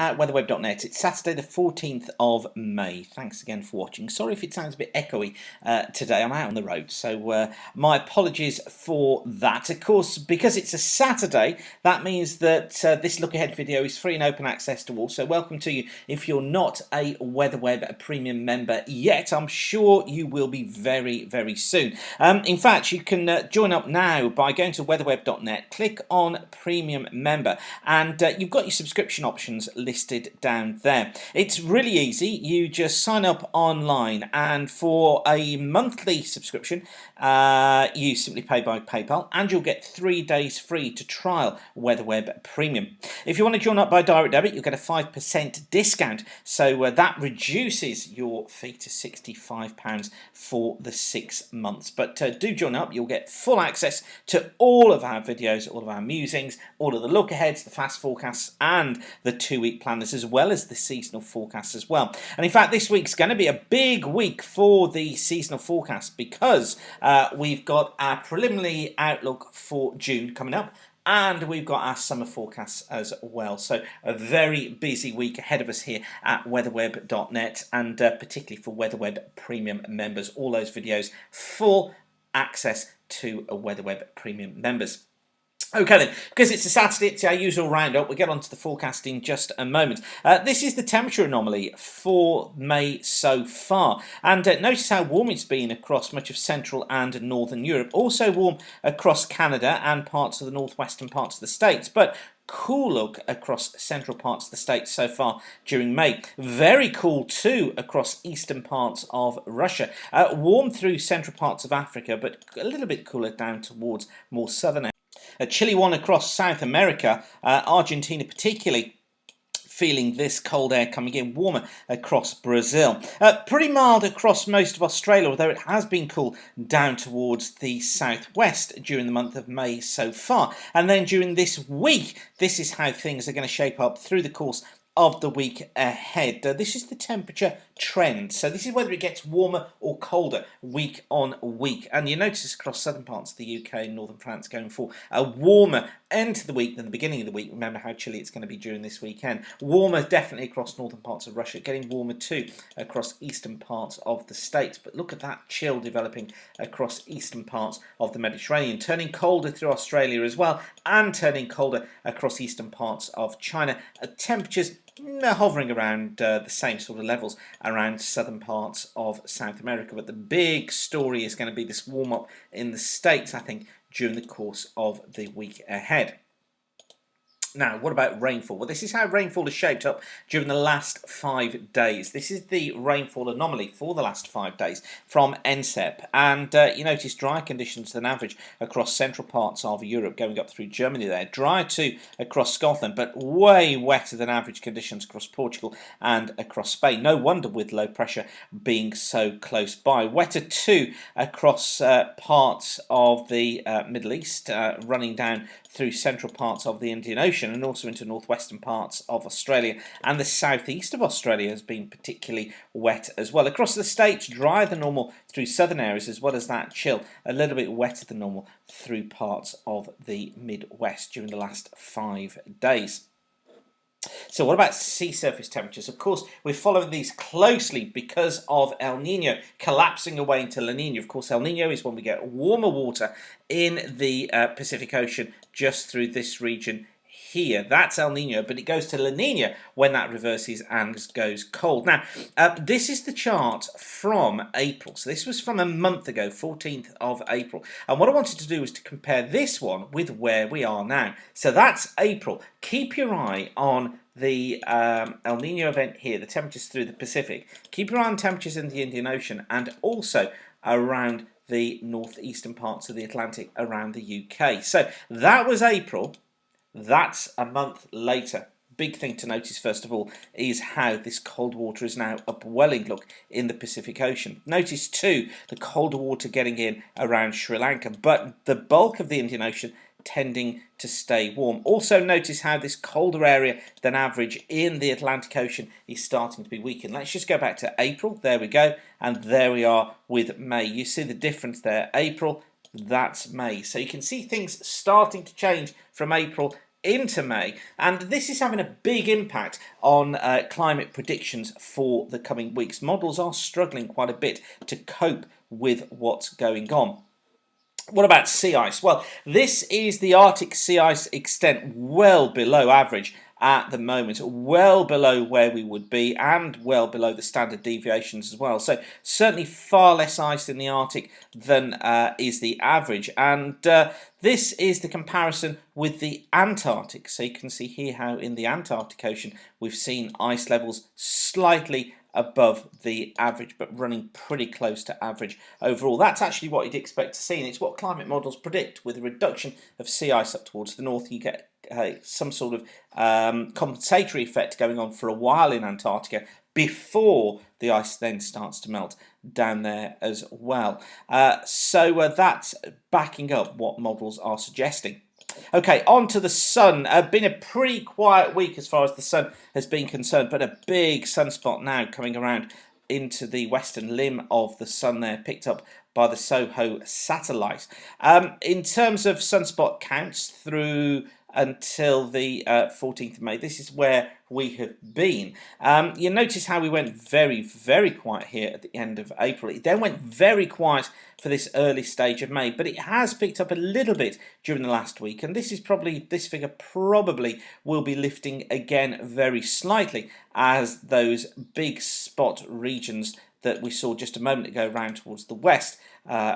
at weatherweb.net. It's Saturday the 14th of May. Thanks again for watching. Sorry if it sounds a bit echoey today. I'm out on the road, so my apologies for that. Of course, because it's a Saturday, that means that this look ahead video is free and open access to all. So welcome to you if you're not a WeatherWeb Premium member yet. I'm sure you will be very, very soon. In fact, you can join up now by going to weatherweb.net, click on Premium Member, and you've got your subscription options listed down there. It's really easy. You just sign up online, and for a monthly subscription you simply pay by PayPal, and you'll get 3 days free to trial WeatherWeb Premium. If you want to join up by direct debit, you'll get a 5% discount, so that reduces your fee to £65 for the 6 months. But do join up. You'll get full access to all of our videos, all of our musings, all of the look aheads, the fast forecasts, and the 2-week planners, as well as the seasonal forecasts as well. And in fact, this week's going to be a big week for the seasonal forecast, because we've got our preliminary outlook for June coming up, and we've got our summer forecasts as well. So a very busy week ahead of us here at weatherweb.net, and particularly for WeatherWeb Premium members, all those videos, full access to a WeatherWeb Premium members. Okay then, because it's a Saturday, it's our usual roundup. We'll get on to the forecast in just a moment. This is the temperature anomaly for May so far. And notice how warm it's been across much of Central and Northern Europe. Also warm across Canada and parts of the northwestern parts of the States. But cool look across central parts of the States so far during May. Very cool too across eastern parts of Russia. Warm through central parts of Africa, but a little bit cooler down towards more southern areas. A chilly one across South America, Argentina particularly feeling this cold air coming in, warmer across Brazil. Pretty mild across most of Australia, although it has been cool down towards the southwest during the month of May so far. And then during this week, this is how things are going to shape up through the course of the week ahead. This is the temperature trend, so this is whether it gets warmer or colder week on week, and you notice across southern parts of the UK and northern France going for a warmer end to the week than the beginning of the week. Remember how chilly it's going to be during this weekend. Warmer definitely across northern parts of Russia, getting warmer too across eastern parts of the States, but look at that chill developing across eastern parts of the Mediterranean, turning colder through Australia as well, and turning colder across eastern parts of China. Temperatures hovering around the same sort of levels around southern parts of South America, but the big story is going to be this warm up in the States, I think, during the course of the week ahead. Now, what about rainfall? Well, this is how rainfall has shaped up during the last 5 days. This is the rainfall anomaly for the last 5 days from NSEP. And you notice drier conditions than average across central parts of Europe, going up through Germany there. Drier too across Scotland, but way wetter than average conditions across Portugal and across Spain. No wonder with low pressure being so close by. Wetter too across parts of the Middle East, running down through central parts of the Indian Ocean and also into northwestern parts of Australia, and the southeast of Australia has been particularly wet as well. Across the States, drier than normal through southern areas, as well as that chill, a little bit wetter than normal through parts of the Midwest during the last 5 days. So what about sea surface temperatures? Of course, we're following these closely because of El Nino collapsing away into La Nina. Of course, El Nino is when we get warmer water in the Pacific Ocean just through this region here. That's El Nino, but it goes to La Nina when that reverses and goes cold. Now, this is the chart from April. So this was from a month ago, 14th of April. And what I wanted to do was to compare this one with where we are now. So that's April. Keep your eye on the El Nino event here, the temperatures through the Pacific. Keep your eye on temperatures in the Indian Ocean and also around the northeastern parts of the Atlantic around the UK. So that was April. That's a month later. Big thing to notice, first of all, is how this cold water is now upwelling, look, in the Pacific Ocean. Notice, too, the colder water getting in around Sri Lanka, but the bulk of the Indian Ocean tending to stay warm. Also notice how this colder area than average in the Atlantic Ocean is starting to be weakened. Let's just go back to April. There we go. And there we are with May. You see the difference there. April, that's May. So you can see things starting to change from April into May, and this is having a big impact on climate predictions for the coming weeks. Models are struggling quite a bit to cope with what's going on. What about sea ice? Well, this is the Arctic sea ice extent well below average at the moment, well below where we would be and well below the standard deviations as well. So certainly far less ice in the Arctic than is the average. And this is the comparison with the Antarctic. So you can see here how in the Antarctic Ocean we've seen ice levels slightly above the average, but running pretty close to average overall. That's actually what you'd expect to see, and it's what climate models predict. With a reduction of sea ice up towards the north, you get some sort of compensatory effect going on for a while in Antarctica before the ice then starts to melt down there as well. So that's backing up what models are suggesting. Okay, on to the sun. Been a pretty quiet week as far as the sun has been concerned, but a big sunspot now coming around into the western limb of the sun there, picked up by the SOHO satellite. In terms of sunspot counts through until the 14th of May, this is where we have been. You notice how we went very, very quiet here at the end of April. It then went very quiet for this early stage of May, but it has picked up a little bit during the last week, and this figure probably will be lifting again very slightly as those big spot regions that we saw just a moment ago round towards the west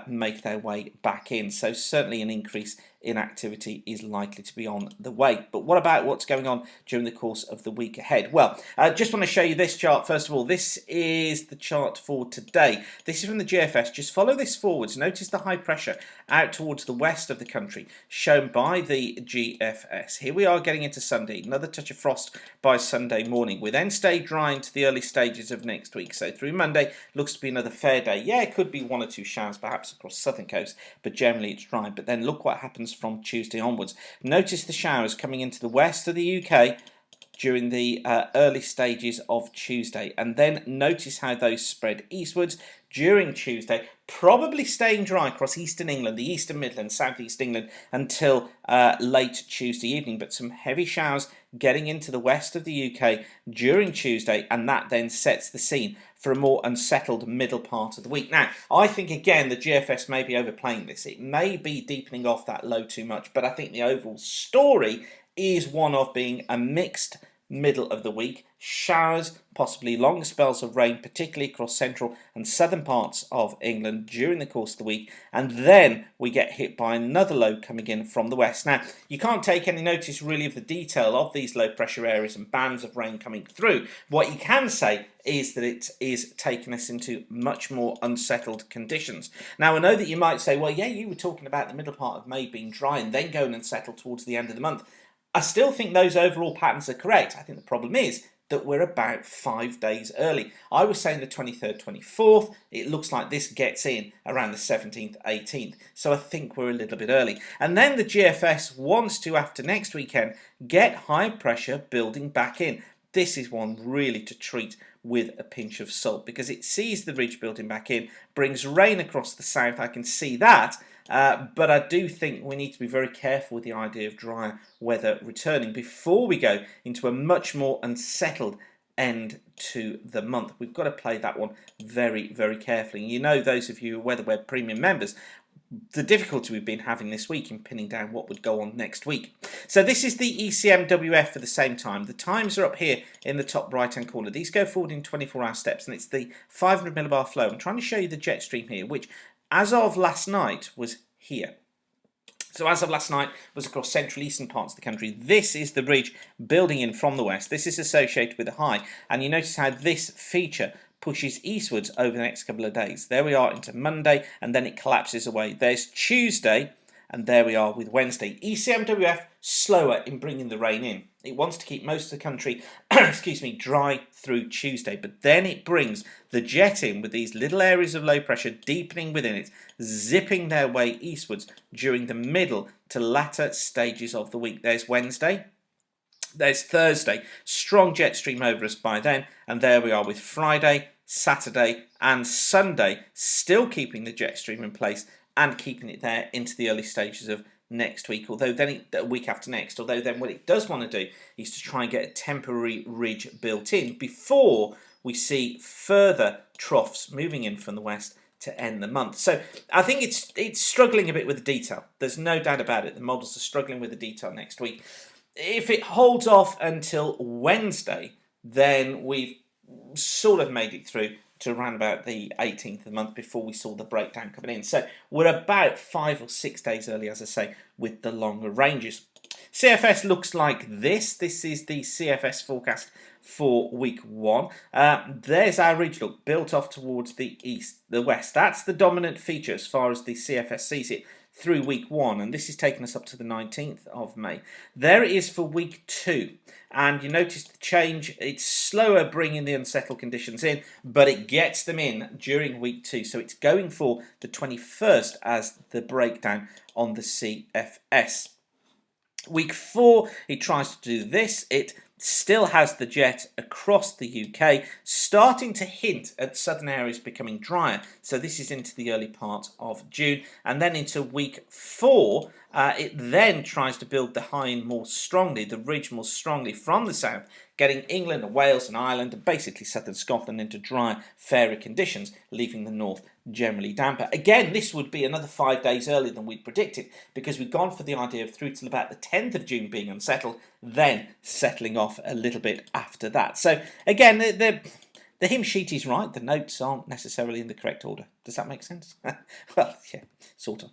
make their way back in. So certainly an increase in activity is likely to be on the way. But what about what's going on during the course of the week ahead? Well, I just want to show you this chart first of all. This is the chart for today. This is from the GFS. Just follow this forwards. Notice the high pressure out towards the west of the country shown by the GFS. Here we are getting into Sunday. Another touch of frost by Sunday morning. We then stay dry into the early stages of next week. So through Monday looks to be another fair day. Yeah, it could be one or two showers perhaps across the southern coast, but generally it's dry. But then look what happens from Tuesday onwards. Notice the showers coming into the west of the UK during the early stages of Tuesday, and then notice how those spread eastwards during Tuesday, probably staying dry across eastern England, the eastern Midlands, southeast England until late Tuesday evening, but some heavy showers getting into the west of the UK during Tuesday, and that then sets the scene for a more unsettled middle part of the week. Now, I think again the GFS may be overplaying this. It may be deepening off that low too much, but I think the overall story is one of being a mixed middle of the week. Showers, possibly longer spells of rain, particularly across central and southern parts of England during the course of the week, and then we get hit by another low coming in from the west. Now, you can't take any notice really of the detail of these low pressure areas and bands of rain coming through. What you can say is that it is taking us into much more unsettled conditions. Now, I know that you might say, well, yeah, you were talking about the middle part of May being dry and then going and settle towards the end of the month. I still think those overall patterns are correct. I think the problem is that we're about 5 days early. I was saying the 23rd, 24th. It looks like this gets in around the 17th, 18th. So I think we're a little bit early. And then the GFS wants to, after next weekend, get high pressure building back in. This is one really to treat with a pinch of salt because it sees the ridge building back in, brings rain across the south. I can see that. But I do think we need to be very careful with the idea of drier weather returning before we go into a much more unsettled end to the month. We've got to play that one very, very carefully. You know, those of you who are WeatherWeb Premium members, the difficulty we've been having this week in pinning down what would go on next week. So this is the ECMWF for the same time. The times are up here in the top right hand corner. These go forward in 24-hour steps, and it's the 500 millibar flow. I'm trying to show you the jet stream here, which as of last night was here. So as of last night was across central eastern parts of the country. This is the ridge building in from the west. This is associated with a high, and you notice how this feature pushes eastwards over the next couple of days. There we are into Monday, and then it collapses away. There's Tuesday, and there we are with Wednesday. ECMWF slower in bringing the rain in. It wants to keep most of the country excuse me, dry through Tuesday, but then it brings the jet in with these little areas of low pressure deepening within it, zipping their way eastwards during the middle to latter stages of the week. There's Wednesday. There's Thursday. Strong jet stream over us by then, and there we are with Friday, Saturday and Sunday, still keeping the jet stream in place and keeping it there into the early stages of next week, although then the week after next, although then what it does want to do is to try and get a temporary ridge built in before we see further troughs moving in from the west to end the month. So I think it's struggling a bit with the detail. There's no doubt about it. The models are struggling with the detail next week. If it holds off until Wednesday, then we've sort of made it through to around about the 18th of the month before we saw the breakdown coming in. So we're about 5 or 6 days early, as I say, with the longer ranges. CFS looks like this. This is the CFS forecast for week 1. There's our ridge look built off towards the west. That's the dominant feature as far as the CFS sees it through week 1, and this is taking us up to the 19th of May. There it is for week 2, and you notice the change. It's slower bringing the unsettled conditions in, but it gets them in during week 2, so it's going for the 21st as the breakdown on the CFS. Week 4, it tries to do this. It still has the jet across the UK, starting to hint at southern areas becoming drier. So this is into the early part of June. And then into week 4, it then tries to build the high in more strongly, the ridge more strongly from the south, getting England and Wales and Ireland and basically southern Scotland into dry, fairer conditions, leaving the north generally damper. Again, this would be another 5 days earlier than we'd predicted, because we've gone for the idea of through till about the 10th of June being unsettled, then settling off a little bit after that. So again, the hymn sheet is right. The notes aren't necessarily in the correct order. Does that make sense? Well, yeah, sort of.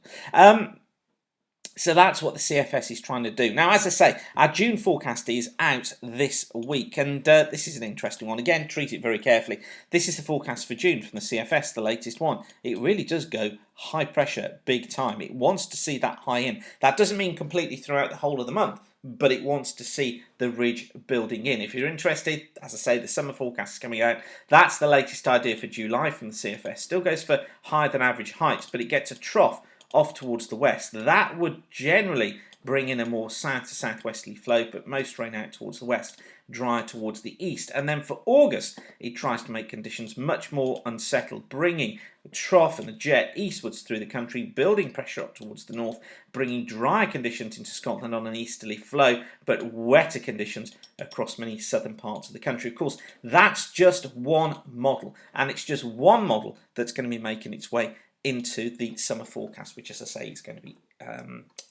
So that's what the CFS is trying to do. Now, as I say, our June forecast is out this week, and this is an interesting one. Again, treat it very carefully. This is the forecast for June from the CFS, the latest one. It really does go high pressure, big time. It wants to see that high in. That doesn't mean completely throughout the whole of the month, but it wants to see the ridge building in. If you're interested, as I say, the summer forecast is coming out. That's the latest idea for July from the CFS. Still goes for higher than average heights, but it gets a trough off towards the west. That would generally bring in a more south to southwesterly flow, but most rain out towards the west, drier towards the east. And then for August, it tries to make conditions much more unsettled, bringing the trough and the jet eastwards through the country, building pressure up towards the north, bringing dry conditions into Scotland on an easterly flow, but wetter conditions across many southern parts of the country. Of course, that's just one model, and it's just one model that's going to be making its way into the summer forecast, which, as I say, is going to be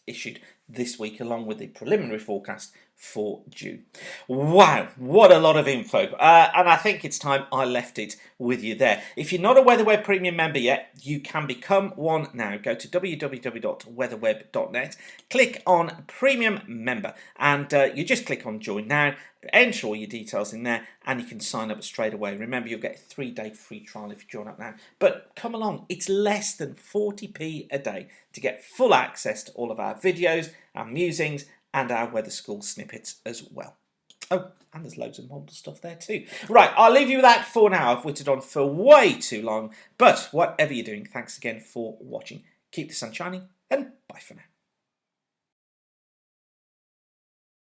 issued this week, along with the preliminary forecast for June. Wow, what a lot of info. And I think it's time I left it with you there. If you're not a WeatherWeb Premium member yet, you can become one now. Go to www.weatherweb.net, click on Premium Member, and you just click on Join Now, enter all your details in there, and you can sign up straight away. Remember, you'll get a 3-day free trial if you join up now. But come along, it's less than 40p a day to get full access to all of our videos, our musings, and our weather school snippets as well. Oh, and there's loads of model stuff there too. Right, I'll leave you with that for now. I've whittled on for way too long. But whatever you're doing, thanks again for watching. Keep the sun shining, and bye for now.